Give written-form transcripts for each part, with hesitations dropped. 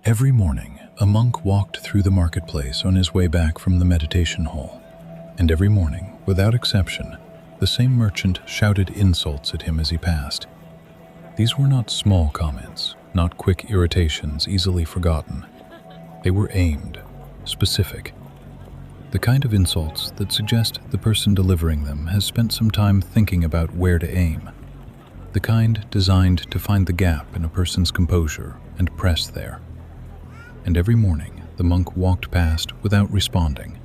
Every morning, a monk walked through the marketplace on his way back from the meditation hall. And every morning, without exception, the same merchant shouted insults at him as he passed. These were not small comments, not quick irritations easily forgotten. They were aimed, specific. The kind of insults that suggest the person delivering them has spent some time thinking about where to aim. The kind designed to find the gap in a person's composure and press there. And every morning, the monk walked past without responding.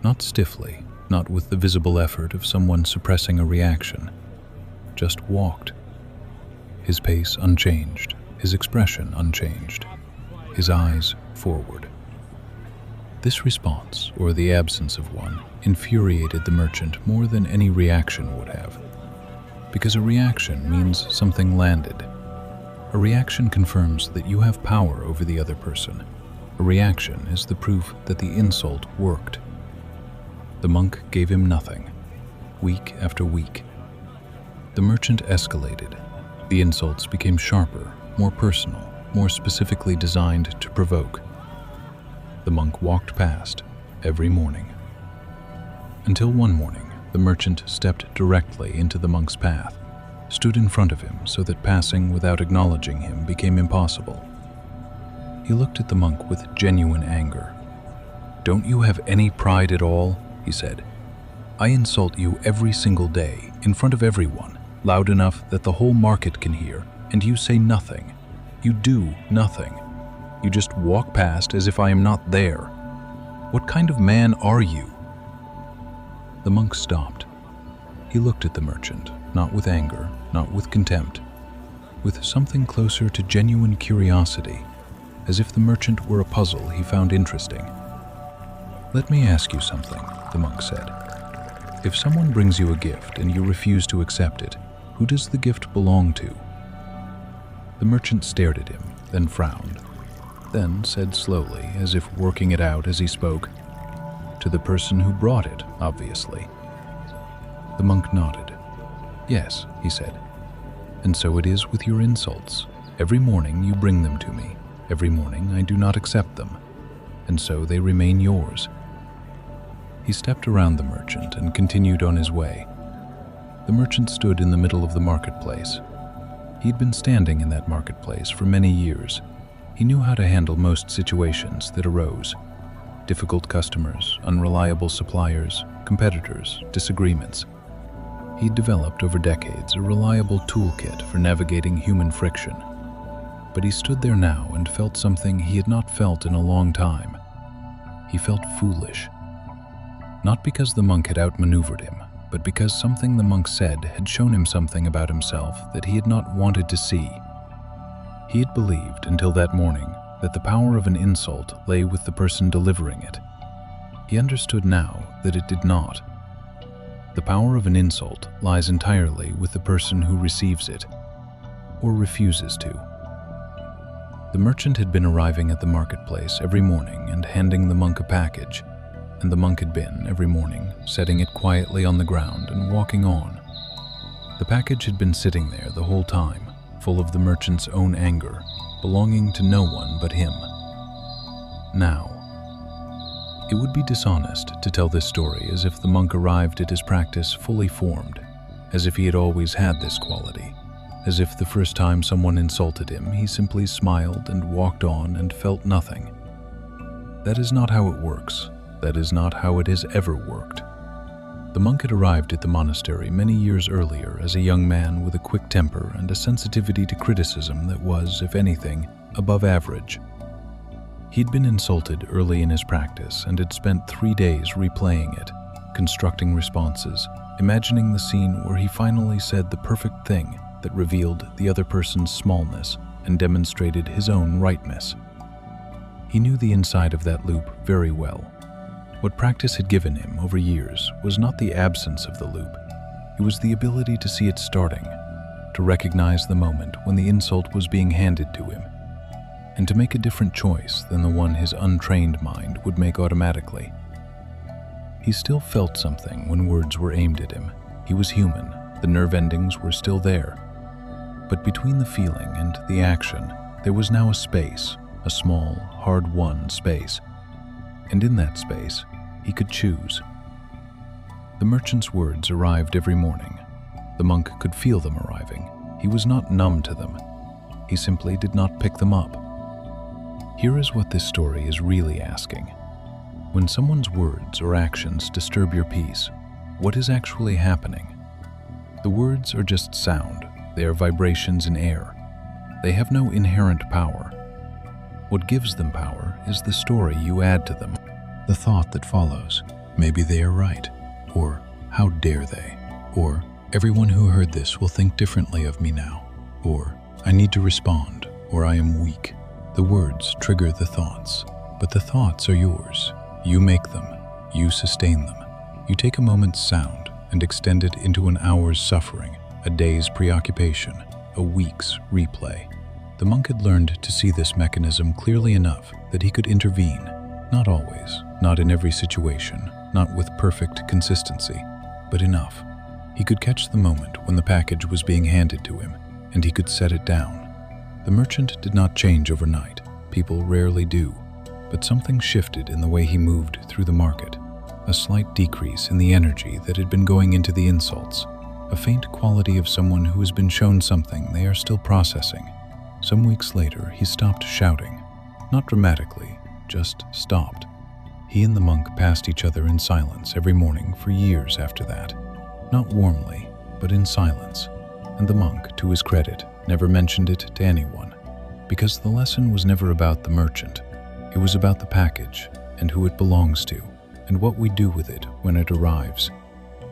Not stiffly, not with the visible effort of someone suppressing a reaction. Just walked. His pace unchanged, his expression unchanged, his eyes forward. This response, or the absence of one, infuriated the merchant more than any reaction would have. Because a reaction means something landed. A reaction confirms that you have power over the other person. A reaction is the proof that the insult worked. The monk gave him nothing, week after week. The merchant escalated. The insults became sharper, more personal, more specifically designed to provoke. The monk walked past every morning. Until one morning, the merchant stepped directly into the monk's path, stood in front of him so that passing without acknowledging him became impossible. He looked at the monk with genuine anger. "Don't you have any pride at all?" he said. "I insult you every single day, in front of everyone, loud enough that the whole market can hear, and you say nothing. You do nothing. You just walk past as if I am not there. What kind of man are you?" The monk stopped. He looked at the merchant, not with anger, not with contempt, with something closer to genuine curiosity, as if the merchant were a puzzle he found interesting. "Let me ask you something," the monk said. "If someone brings you a gift and you refuse to accept it, who does the gift belong to?" The merchant stared at him, then frowned, then said slowly, as if working it out as he spoke, "To the person who brought it, obviously." The monk nodded. "Yes," he said. "And so it is with your insults. Every morning you bring them to me. Every morning I do not accept them. And so they remain yours." He stepped around the merchant and continued on his way. The merchant stood in the middle of the marketplace. He had been standing in that marketplace for many years. He knew how to handle most situations that arose. Difficult customers, unreliable suppliers, competitors, disagreements. He'd developed over decades a reliable toolkit for navigating human friction. But he stood there now and felt something he had not felt in a long time. He felt foolish. Not because the monk had outmaneuvered him, but because something the monk said had shown him something about himself that he had not wanted to see. He had believed until that morning that the power of an insult lay with the person delivering it. He understood now that it did not. The power of an insult lies entirely with the person who receives it, or refuses to. The merchant had been arriving at the marketplace every morning and handing the monk a package, and the monk had been, every morning, setting it quietly on the ground and walking on. The package had been sitting there the whole time, full of the merchant's own anger, belonging to no one but him. Now, it would be dishonest to tell this story as if the monk arrived at his practice fully formed, as if he had always had this quality, as if the first time someone insulted him, he simply smiled and walked on and felt nothing. That is not how it works. That is not how it has ever worked. The monk had arrived at the monastery many years earlier as a young man with a quick temper and a sensitivity to criticism that was, if anything, above average. He'd been insulted early in his practice and had spent 3 days replaying it, constructing responses, imagining the scene where he finally said the perfect thing that revealed the other person's smallness and demonstrated his own rightness. He knew the inside of that loop very well. What practice had given him over years was not the absence of the loop. It was the ability to see it starting, to recognize the moment when the insult was being handed to him, and to make a different choice than the one his untrained mind would make automatically. He still felt something when words were aimed at him. He was human. The nerve endings were still there. But between the feeling and the action, there was now a space, a small, hard-won space. And in that space, he could choose. The merchant's words arrived every morning. The monk could feel them arriving. He was not numb to them. He simply did not pick them up. Here is what this story is really asking. When someone's words or actions disturb your peace, what is actually happening? The words are just sound. They are vibrations in air. They have no inherent power. What gives them power is the story you add to them. The thought that follows, maybe they are right, or how dare they, or everyone who heard this will think differently of me now, or I need to respond, or I am weak. The words trigger the thoughts, but the thoughts are yours. You make them, you sustain them. You take a moment's sound and extend it into an hour's suffering, a day's preoccupation, a week's replay. The monk had learned to see this mechanism clearly enough that he could intervene. Not always, not in every situation, not with perfect consistency, but enough. He could catch the moment when the package was being handed to him, and he could set it down. The merchant did not change overnight. People rarely do. But something shifted in the way he moved through the market. A slight decrease in the energy that had been going into the insults. A faint quality of someone who has been shown something they are still processing. Some weeks later, he stopped shouting. Not dramatically, just stopped. He and the monk passed each other in silence every morning for years after that. Not warmly, but in silence. And the monk, to his credit, never mentioned it to anyone. Because the lesson was never about the merchant. It was about the package, and who it belongs to, and what we do with it when it arrives.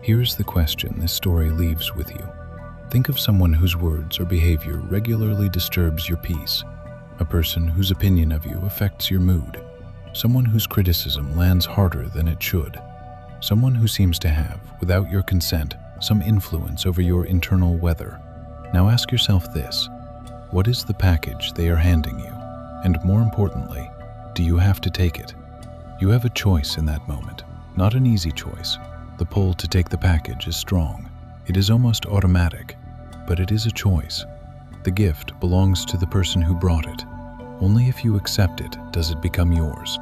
Here's the question this story leaves with you. Think of someone whose words or behavior regularly disturbs your peace. A person whose opinion of you affects your mood. Someone whose criticism lands harder than it should. Someone who seems to have, without your consent, some influence over your internal weather. Now ask yourself this: what is the package they are handing you? And more importantly, do you have to take it? You have a choice in that moment, not an easy choice. The pull to take the package is strong. It is almost automatic, but it is a choice. The gift belongs to the person who brought it. Only if you accept it does it become yours.